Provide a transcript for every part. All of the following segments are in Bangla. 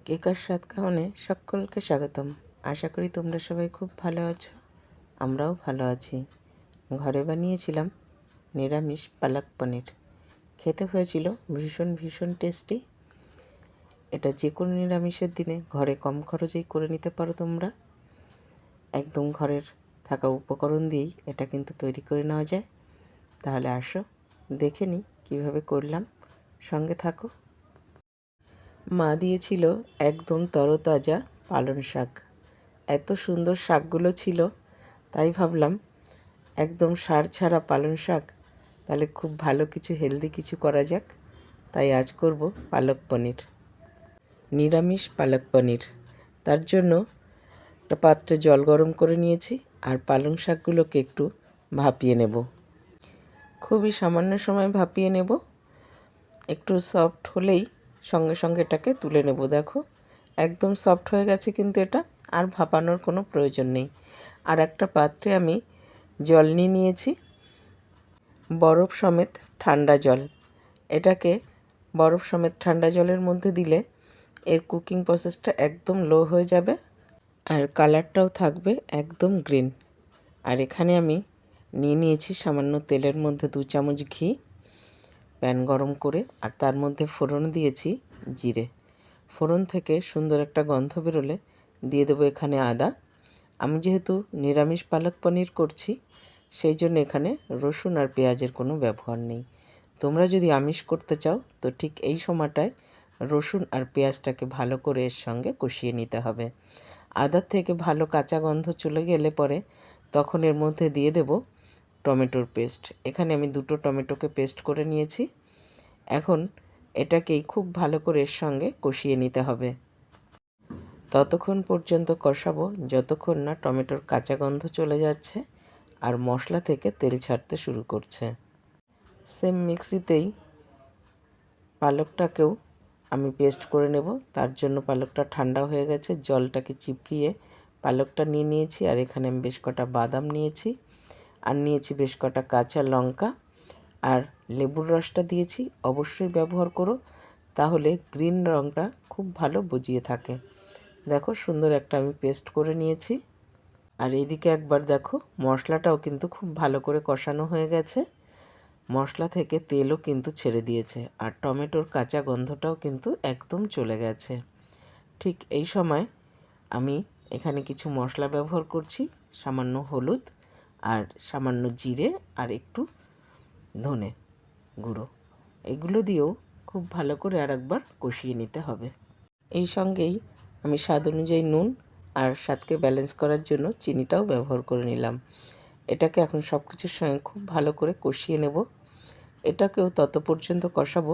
কেকার স্বাদ খাওয়ানে সকলকে স্বাগতম। আশা করি তোমরা সবাই খুব ভালো আছো, আমরাও ভালো আছি। ঘরে বানিয়েছিলাম নিরামিষ পালক পনির। খেতে হয়েছিল ভীষণ ভীষণ টেস্টি। এটা যে কোনো নিরামিষের দিনে ঘরে কম খরচেই করে নিতে পারো তোমরা। একদম ঘরের থাকা উপকরণ দিয়েই এটা কিন্তু তৈরি করে নেওয়া যায়। তাহলে আসো দেখে নিই কীভাবে করলাম, সঙ্গে থাকো। মা দিয়েছিল একদম তরতাজা পালং শাক। এত সুন্দর শাকগুলো ছিল, তাই ভাবলাম একদম সার ছাড়া পালং শাক, তাহলে খুব ভালো কিছু হেলদি কিছু করা যাক। তাই আজ করব পালক পনির, নিরামিষ পালক পনির। তার জন্য একটা পাত্রে জল গরম করে নিয়েছি আর পালং শাকগুলোকে একটু ভাপিয়ে নেব। খুবই সামান্য সময় ভাপিয়ে নেব। একটু সফট হলেই সঙ্গে সঙ্গে এটাকে তুলে নেব। দেখো একদম সফট হয়ে গেছে, কিন্তু এটা আর ভাপানোর কোনো প্রয়োজন নেই। আর একটা পাত্রে আমি জল নিয়েছি, বরফ সমেত ঠান্ডা জল। এটাকে বরফ সমেত ঠান্ডা জলের মধ্যে দিলে এর কুকিং প্রসেসটা একদম লো হয়ে যাবে আর কালারটাও থাকবে একদম গ্রিন। আর এখানে আমি নিয়েছি সামান্য তেলের মধ্যে 2 চামচ ঘি। প্যান গরম করে আর তার মধ্যে ফোড়ন দিয়েছি জিরে। ফোড়ন থেকে সুন্দর একটা গন্ধ বেরোলে দিয়ে দেবো এখানে আদা। আমি যেহেতু নিরামিষ পালক পনির করছি, সেই জন্য এখানে রসুন আর পেঁয়াজের কোনো ব্যবহার নেই। তোমরা যদি আমিষ করতে চাও তো ঠিক এই সময়টায় রসুন আর পেঁয়াজটাকে ভালো করে এর সঙ্গে কষিয়ে নিতে হবে। আদার থেকে ভালো কাঁচা গন্ধ চলে গেলে পরে তখন এর মধ্যে দিয়ে দেব টমেটোর পেস্ট। এখানে আমি 2টো টমেটোকে পেস্ট করে নিয়েছি। এখন এটাকেই খুব ভালো করে এর সঙ্গে কষিয়ে নিতে হবে। ততক্ষণ পর্যন্ত কষাবো যতক্ষণ না টমেটোর কাঁচা গন্ধ চলে যাচ্ছে আর মশলা থেকে তেল ছাড়তে শুরু করছে। সেম মিক্সিতেই পালকটাকেও আমি পেস্ট করে নেব। তার জন্য পালকটা ঠান্ডা হয়ে গেছে, জলটাকে চিপড়িয়ে পালকটা নিয়েছি। আর এখানে আমি বেশ কটা বাদাম নিয়েছি, আর নিয়েছি বেশ কটা কাঁচা লঙ্কা, আর লেবুর রসটা দিয়েছি। অবশ্যই ব্যবহার করো, তাহলে গ্রিন রঙটা খুব ভালো বুঝিয়ে থাকে। দেখো সুন্দর একটা আমি পেস্ট করে নিয়েছি। আর এইদিকে একবার দেখো মশলাটাও কিন্তু খুব ভালো করে কষানো হয়ে গেছে। মশলা থেকে তেলও কিন্তু ছেড়ে দিয়েছে আর টমেটোর কাঁচা গন্ধটাও কিন্তু একদম চলে গেছে। ঠিক এই সময় আমি এখানে কিছু মশলা ব্যবহার করছি, সামান্য হলুদ আর সামান্য জিরে আর একটু ধনে গুঁড়ো। এগুলো দিয়েও খুব ভালো করে আরেকবার কষিয়ে নিতে হবে। এই সঙ্গেই আমি স্বাদ অনুযায়ী নুন আর স্বাদকে ব্যালেন্স করার জন্য চিনিটাও ব্যবহার করে নিলাম। এটাকে এখন সব কিছুর সঙ্গে খুব ভালো করে কষিয়ে নেব। এটাকেও তত পর্যন্ত কষাবো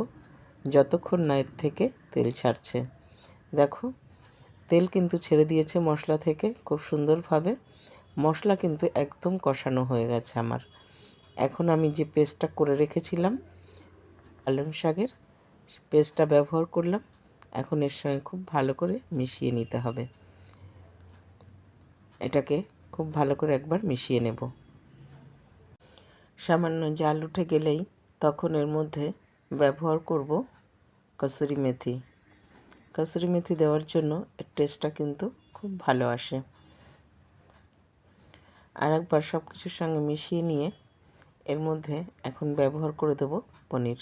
যতক্ষণ না এর থেকে তেল ছাড়ছে। দেখো তেল কিন্তু ছেড়ে দিয়েছে মশলা থেকে খুব সুন্দরভাবে। মশলা কিন্তু একদম কষানো হয়ে গেছে আমার। এখন আমি যে পেস্টটা করে রেখেছিলাম পালং শাকের, পেস্টটা ব্যবহার করলাম। এখন এর সঙ্গে খুব ভালো করে মিশিয়ে নিতে হবে। এটাকে খুব ভালো করে একবার মিশিয়ে নেব। সামান্য জাল উঠে গেলেই তখন এর মধ্যে ব্যবহার করব কসুরি মেথি। কসুরি মেথি দেওয়ার জন্য এর টেস্টটা কিন্তু খুব ভালো আসে। আর একবার সব কিছুর সঙ্গে মিশিয়ে নিয়ে এর মধ্যে এখন ব্যবহার করে দেব পনির।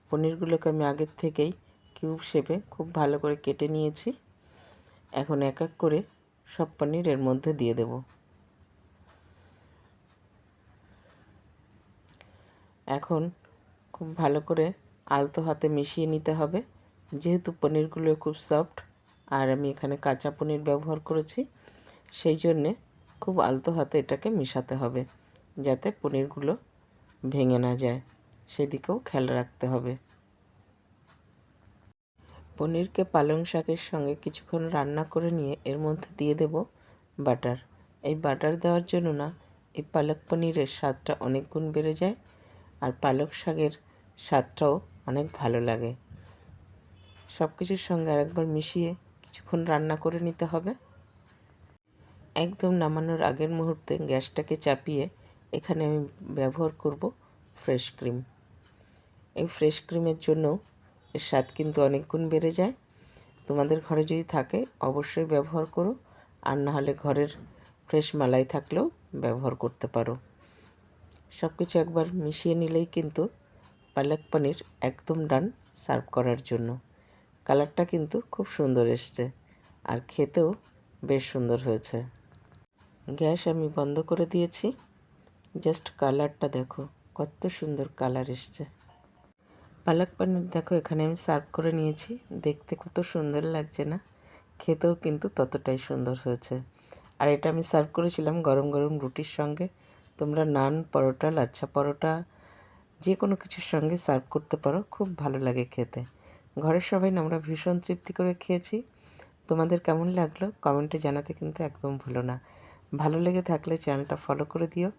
পনিরগুলোকে আমি আগের থেকেই কিউব শেপে খুব ভালো করে কেটে নিয়েছি। এখন এক এক করে সব পনির এর মধ্যে দিয়ে দেব। এখন খুব ভালো করে আলতো হাতে মিশিয়ে নিতে হবে। যেহেতু পনিরগুলো খুব সফট আর আমি এখানে কাঁচা পনির ব্যবহার করেছি, সেই জন্যে খুব আলতো হাতে এটাকে মেশাতে হবে যাতে পনিরগুলো ভেঙে না যায়, সেদিকেও খেয়াল রাখতে হবে। পনিরকে পালং শাকের সঙ্গে কিছুক্ষণ রান্না করে নিয়ে এর মধ্যে দিয়ে দেব বাটার। এই বাটার দেওয়ার জন্য না এই পালক পনিরের স্বাদটা অনেক গুণ বেড়ে যায় আর পালক শাকের স্বাদটাও অনেক ভালো লাগে। সব কিছুর সঙ্গে আরেকবার মিশিয়ে কিছুক্ষণ রান্না করে নিতে হবে। একদম নামানোর আগের মুহূর্তে গ্যাসটাকে চাপিয়ে এখানে আমি ব্যবহার করব ফ্রেশ ক্রিম। এই ফ্রেশ ক্রিমের জন্য এর স্বাদ কিন্তু অনেক গুণ বেড়ে যায়। তোমাদের ঘরে যদি থাকে অবশ্যই ব্যবহার করো, আর না হলে ঘরের ফ্রেশ মালাই থাকলেও ব্যবহার করতে পারো। সব কিছু একবার মিশিয়ে নিলেই কিন্তু পালক পনির একদম ডান সার্ভ করার জন্য। কালারটা কিন্তু খুব সুন্দর এসছে আর খেতেও বেশ সুন্দর হয়েছে। গ্যাস আমি বন্ধ করে দিয়েছি। জাস্ট কালারটা দেখো, কত সুন্দর কালার এসছে। পালক পনির দেখো এখানে আমি সার্ভ করে নিয়েছি। দেখতে কত সুন্দর লাগছে না? খেতেও কিন্তু ততটাই সুন্দর হয়েছে। আর এটা আমি সার্ভ করেছিলাম গরম গরম রুটির সঙ্গে। তোমরা নান, পরোটা, লাচ্ছা পরোটা যে কোনো কিছুর সঙ্গে সার্ভ করতে পারো, খুব ভালো লাগে খেতে। ঘরের সবাই না আমরা ভীষণ তৃপ্তি করে খেয়েছি। তোমাদের কেমন লাগলো কমেন্টে জানাতে কিন্তু একদম ভুলো না। ভালো লেগে থাকলে চ্যানেলটা ফলো করে দিও,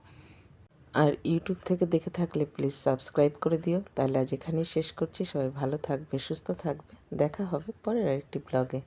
আর ইউটিউব থেকে দেখে থাকলে প্লিজ সাবস্ক্রাইব করে দিও। তাহলে আজ এখানেই শেষ করছি। সবাই ভালো থাকবে, সুস্থ থাকবে। দেখা হবে পরের আরেকটি ব্লগে।